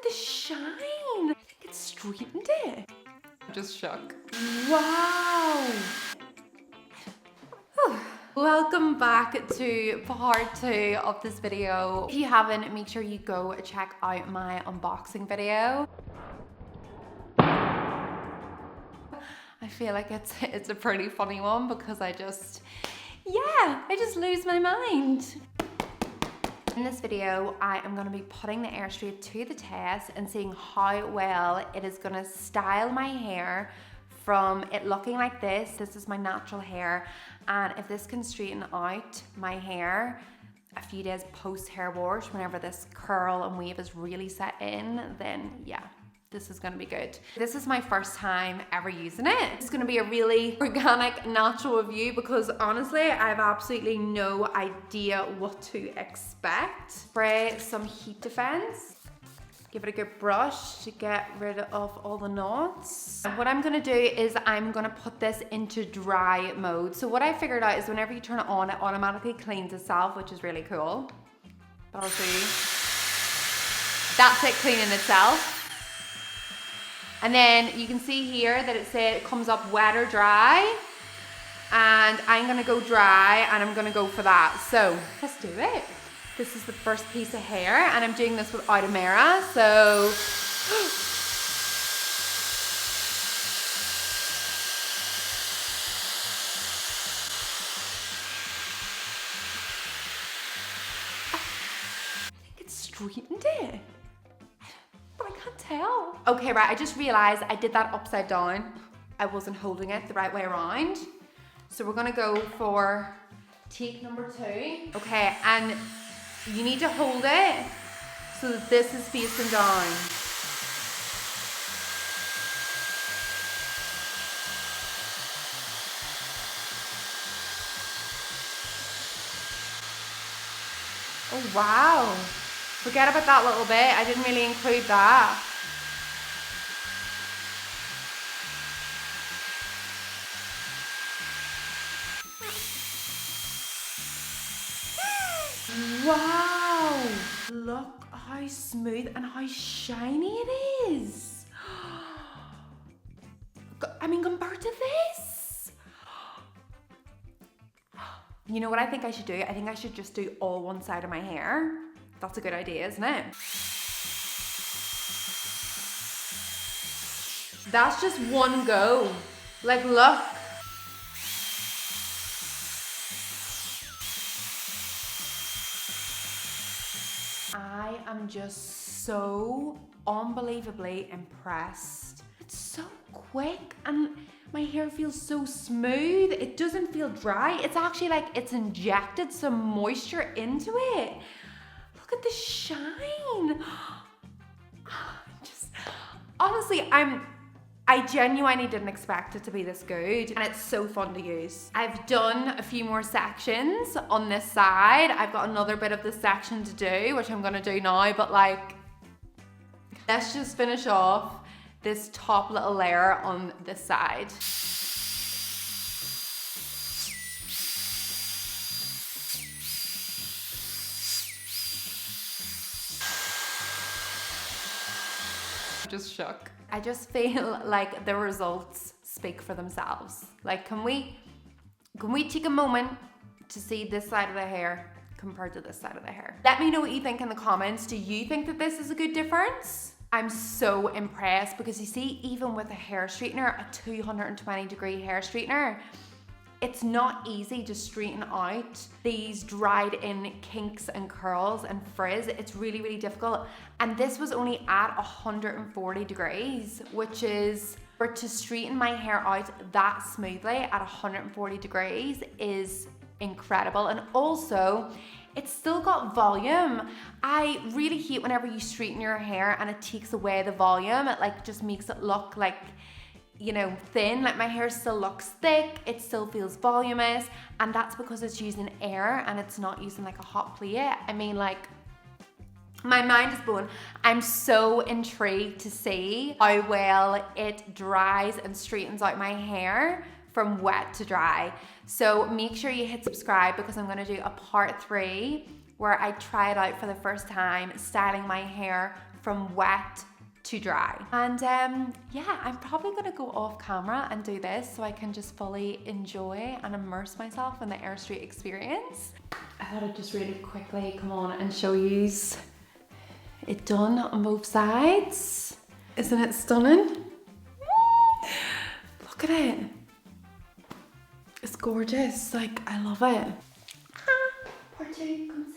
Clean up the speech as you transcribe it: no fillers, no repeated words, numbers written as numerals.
the shine. It's straightened it. I'm just shocked. Wow. Welcome back to part 2 of this video. If you haven't, make sure you go check out my unboxing video. I feel like it's a pretty funny one because I just lose my mind. In this video, I am gonna be putting the Airstrait to the test and seeing how well it is gonna style my hair from it looking like this. This is my natural hair, and if this can straighten out my hair a few days post hair wash, whenever this curl and wave is really set in, then yeah, this is gonna be good. This is my first time ever using it. It's gonna be a really organic, natural review because honestly, I have absolutely no idea what to expect. Spray some heat defense. Give it a good brush to get rid of all the knots. And what I'm gonna do is I'm gonna put this into dry mode. So what I figured out is whenever you turn it on, it automatically cleans itself, which is really cool. But I'll show you. That's it cleaning itself. And then you can see here that it comes up wet or dry. And I'm gonna go dry and I'm gonna go for that. So let's do it. This is the first piece of hair and I'm doing this without a mirror, so. I think it's straightened it, but I can't tell. Okay, right, I just realized I did that upside down. I wasn't holding it the right way around. So we're gonna go for take number 2. Okay, and you need to hold it so that this is facing down. Oh wow. Forget about that little bit. I didn't really include that. Wow, look how smooth and how shiny it is. I mean, compared to this. You know what I think I should do? I think I should just do all one side of my hair. That's a good idea, isn't it? That's just one go. Like, look. I am just so unbelievably impressed. It's so quick and my hair feels so smooth. It doesn't feel dry. It's actually like it's injected some moisture into it. Look at the shine. Honestly, I genuinely didn't expect it to be this good, and it's so fun to use. I've done a few more sections on this side. I've got another bit of this section to do, which I'm gonna do now, but like, let's just finish off this top little layer on this side. I'm just shook. I just feel like the results speak for themselves. Like, can we take a moment to see this side of the hair compared to this side of the hair? Let me know what you think in the comments. Do you think that this is a good difference? I'm so impressed because you see, even with a hair straightener, a 220-degree hair straightener, it's not easy to straighten out these dried in kinks and curls and frizz. It's really, really difficult. And this was only at 140 degrees, which is, for to straighten my hair out that smoothly at 140 degrees is incredible. And also, it's still got volume. I really hate whenever you straighten your hair and it takes away the volume. It like just makes it look like, you know, thin. Like my hair still looks thick, it still feels voluminous, and that's because it's using air and it's not using like a hot plate. I mean, like, my mind is blown. I'm so intrigued to see how well it dries and straightens out my hair from wet to dry. So make sure you hit subscribe because I'm gonna do a part 3 where I try it out for the first time, styling my hair from wet to dry. And yeah, I'm probably gonna go off camera and do this so I can just fully enjoy and immerse myself in the Airstrait experience. I thought I'd just really quickly come on and show you it done on both sides. Isn't it stunning? Look at it. It's gorgeous, like I love it. Part two comes